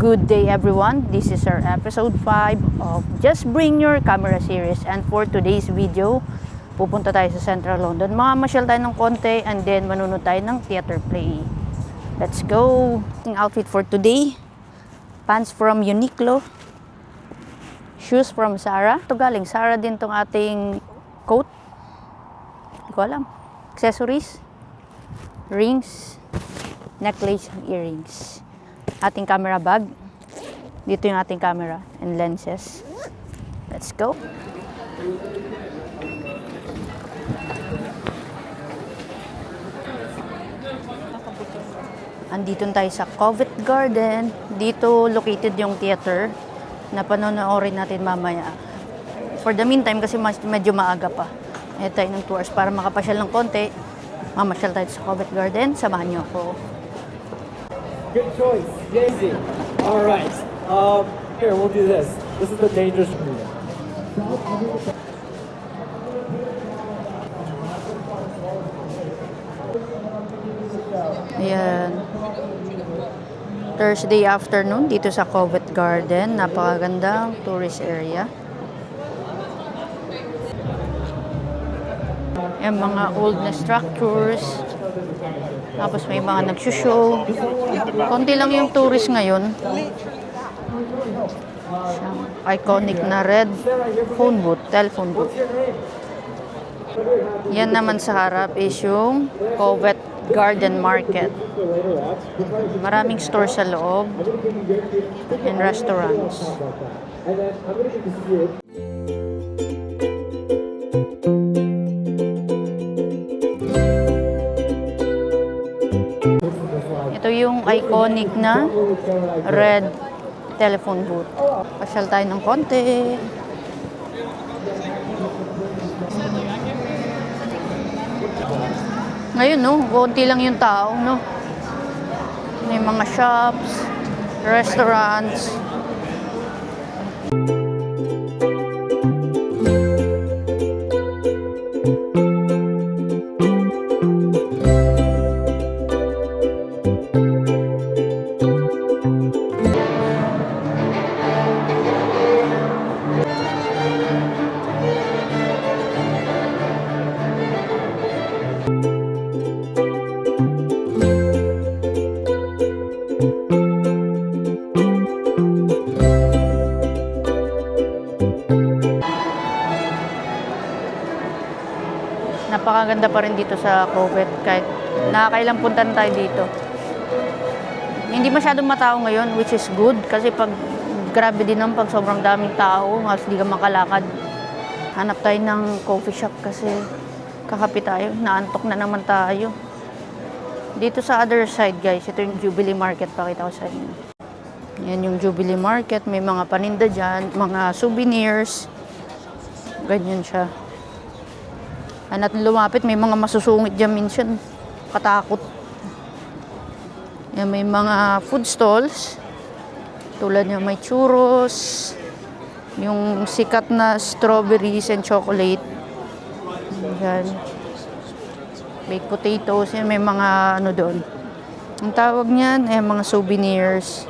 Good day everyone, this is our episode 5 of Just Bring Your Camera series, and for today's video, pupunta tayo sa Central London. Mamasyal tayo ng konti and then manunod tayo ng theater play. Let's go! Ang outfit for today, pants from Uniqlo, shoes from Zara. Ito galing Zara din tong ating coat. Hindi ko alam. Accessories, rings, necklace, and earrings. Ating camera bag. Dito yung ating camera and lenses. Let's go. Andito tayo sa Covent Garden. Dito located yung theater na panonoorin natin mamaya. For the meantime, kasi medyo maaga pa. Ayan tayo ng tours para makapasyal ng konti. Mamasyal tayo sa Covent Garden. Samahan niyo ako. Good choice, Daisy. All right. Here we'll do this. This is the dangerous move. Ayan. Thursday afternoon dito sa Covent Garden. Napakagandang tourist area. Ayan, mga old na structures. Tapos may mga nagsushow. Konti lang yung tourist ngayon. Siyang iconic na red phone booth, telephone booth. Yan naman sa harap is yung Covent Garden Market. Maraming stores sa loob and restaurants. Ito yung iconic na red telephone booth. Pasyal tayo ng konti. Ngayon, no, konti lang yung tao, no. May mga shops, restaurants. Napakaganda pa rin dito sa Covent kahit nakakailang puntan tayo dito. Hindi masyadong matao ngayon, which is good kasi pag grabe din naman pag sobrang daming tao, halos di ka makalakad. Hanap tayo ng coffee shop kasi kakape tayo, naantok na naman tayo. Dito sa other side guys, ito yung Jubilee Market, pakita ko sa inyo. Yan yung Jubilee Market, may mga paninda dyan, mga souvenirs. Ganyan siya. At lumapit, may mga masusungit dyan minsan. Katakot. Yan, may mga food stalls. Tulad niya, may churros. Yung sikat na strawberries and chocolate. Yan. Baked potatoes. Yan, may mga ano doon. Ang tawag niyan, mga souvenirs.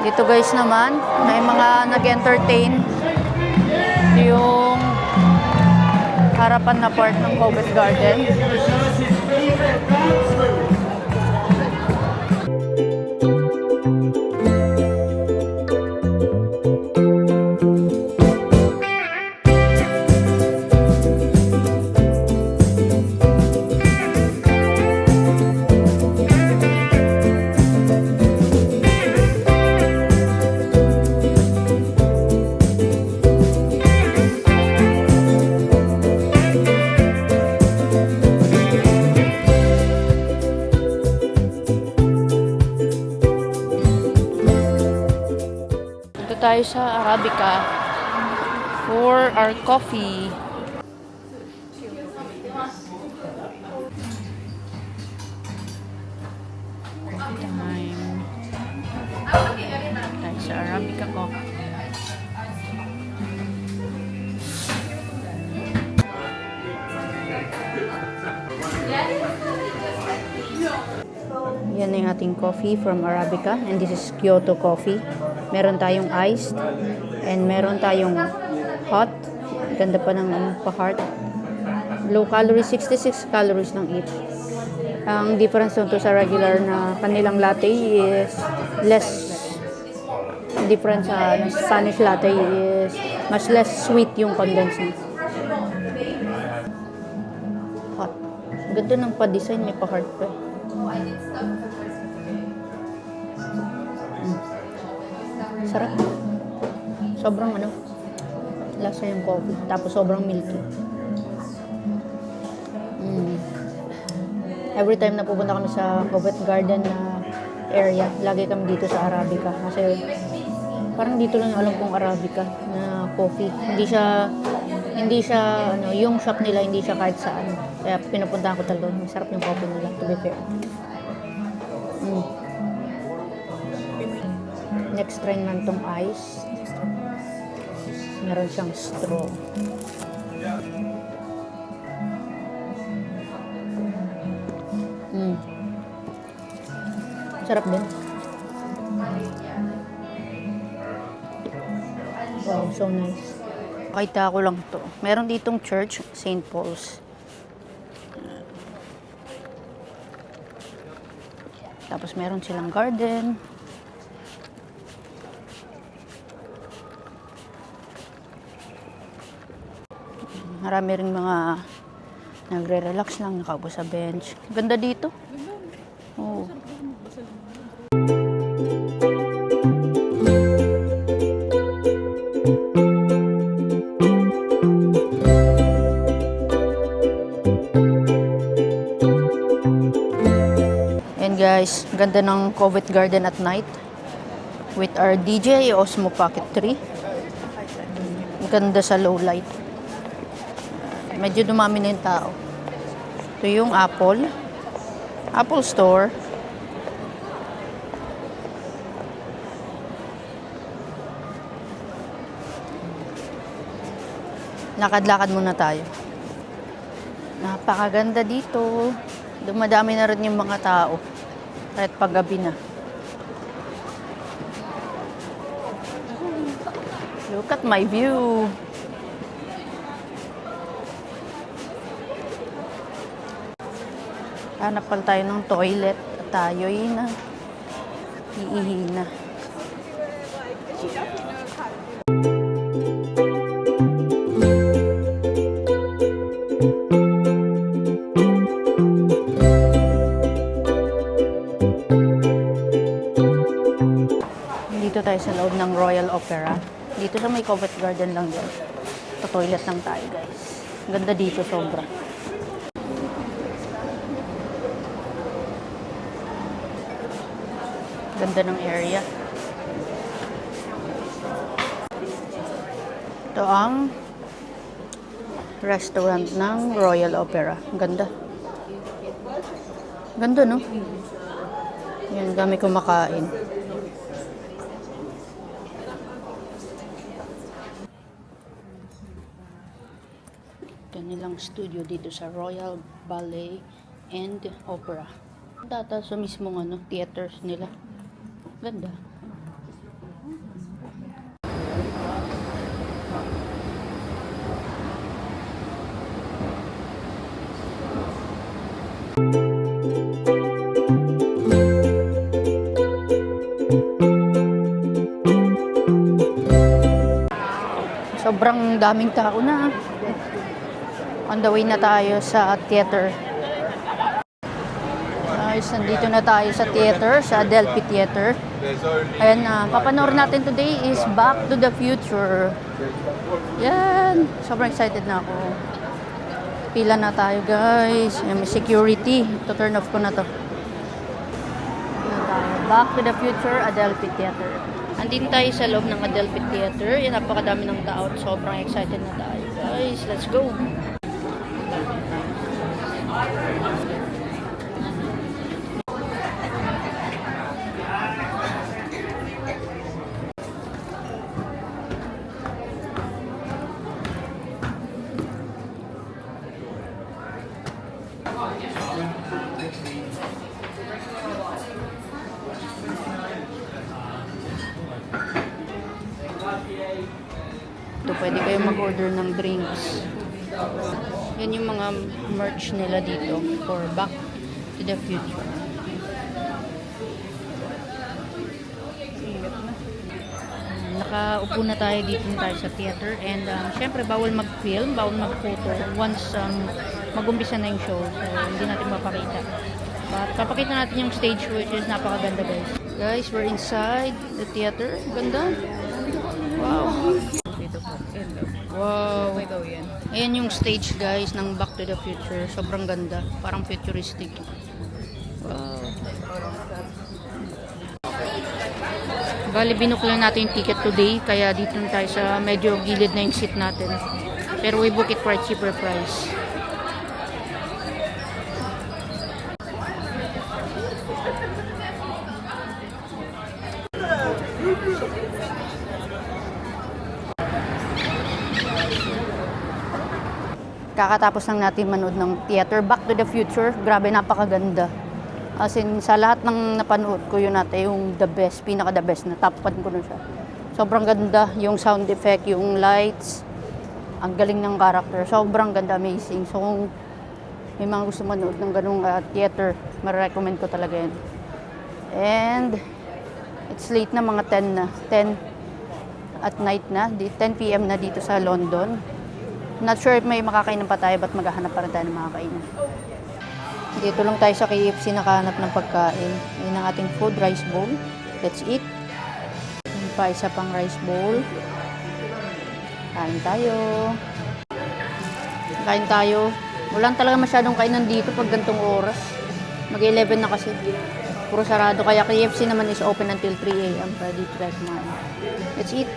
Dito guys naman, may mga nag-entertain. Yung harapan na part ng Covent Garden. Tayo sa Arabica for our coffee. Time. Tayo sa Arabica coffee. Yan na yung ating coffee from Arabica. And this is Kyoto coffee. Meron tayong iced. And meron tayong hot. Ganda pa ng pa-heart. Low calories, 66 calories lang each. Ang difference nito sa regular na kanilang latte is less. Difference sa Spanish latte is mas less sweet yung condensed niya. Hot. Ganda ng pa-design, may pa-heart pa. Sarap. Sobrang lasa yung coffee. Tapos sobrang milky. Every time na pupunta kami sa Covent Garden na area, lagi kami dito sa Arabica. Kasi parang dito lang alam kong Arabica na coffee. Hindi siya yung shop nila, hindi siya kahit saan. Kaya pinupuntahan ko talaga. Masarap yung coffee nila, to be fair. Next try naman tong ice. Meron siyang straw. Sarap din. Wow, so nice. Pakita ko lang to. Meron ditong church, St. Paul's. Tapos meron silang garden. Marami ring mga nagre-relax lang, nakaupo sa bench. Ganda dito. Oh. And guys, ganda ng Covent Garden at night with our DJI Osmo Pocket 3. Ganda sa low light. Medyo dumami na yung tao. Ito yung Apple Store. Lakad-lakad muna tayo. Napakaganda dito. Dumadami na rin yung mga tao. Kahit paggabi na. Look at my view. Hanap pala tayo ng toilet at tayo'y iihi na. Dito tayo sa loob ng Royal Opera. Dito sa may Covent Garden lang yan. Toilet lang tayo, guys. Ganda dito, sobra. Ganda ng area. Ito ang restaurant ng Royal Opera. Ganda. Ganda, no? Yan, dami kumakain. Kanilang studio dito sa Royal Ballet and Opera. Data sa mismong theaters nila. Ganda. Sobrang daming tao na. On the way na tayo sa theater. Guys, nandito na tayo sa theater, sa Adelphi Theater. Ayan, papanoorin natin today is Back to the Future. Yan, sobrang excited na ako. Pila na tayo, guys. Ayan, may security. To-turn off ko na to. Back to the Future, Adelphi Theater. Andin tayo sa loob ng Adelphi Theater. Yan, napakadami ng tao. Sobrang excited na tayo, guys. Let's go! Ito, pwede kayo mag-order ng drinks. Yan yung mga merch nila dito for Back to the Future. Nakaupo na tayo dito tayo sa theater and syempre bawal mag-film, bawal mag-photo once mag-umpisa na yung show. So hindi natin mapakita. But papakita natin yung stage which is napakaganda guys. Guys, we're inside the theater. Ganda. Wow. Wow. Ayan yung stage guys ng Back to the Future. Sobrang ganda. Parang futuristic. Wow. Bali, binook lang natin yung ticket today. Kaya dito na tayo sa medyo gilid na yung seat natin. Pero we book it for a cheaper price. Kakatapos lang natin manood ng theater Back to the Future. Grabe, napakaganda. As in, sa lahat ng napanood ko yun natin, yung the best, pinaka the best na top 1 ko na siya. Sobrang ganda, yung sound effect, yung lights, ang galing ng character. Sobrang ganda, amazing. So kung may mga gusto manood ng ganung theater, ma-recommend ko talaga yan. And it's late na, mga 10 na. 10 at night na, 10 p.m. na dito sa London. Not sure if may makakainan pa tayo, but maghahanap pa rin tayo ng makakainan. Dito lang tayo sa KFC nakahanap ng pagkain. Ayun ang ating food, rice bowl. Let's eat. Ayun pa, isa pang rice bowl. Kain tayo. Kain tayo. Wala talaga masyadong kainan dito pag gantong oras. Mag-11 na kasi. Puro sarado. Kaya KFC naman is open until 3 a.m. para dito tayo kumain. Let's eat.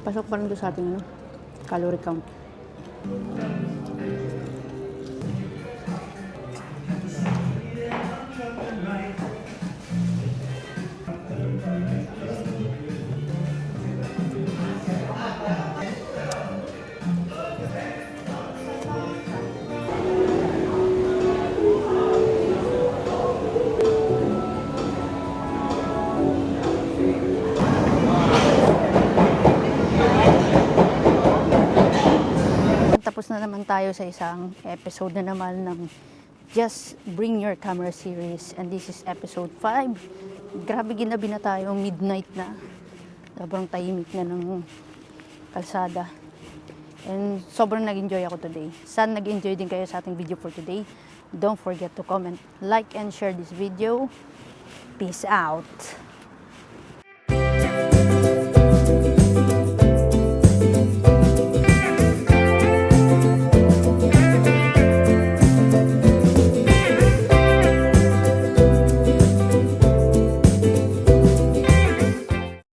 Pasok pa rin doon sa ating calorie count. Tapos na naman tayo sa isang episode na naman ng Just Bring Your Camera series. And this is episode 5. Grabe, ginabi na tayo, midnight na. Sobrang tahimik na ng kalsada. And sobrang nag-enjoy ako today. Sana nag-enjoy din kayo sa ating video for today. Don't forget to comment, like, and share this video. Peace out!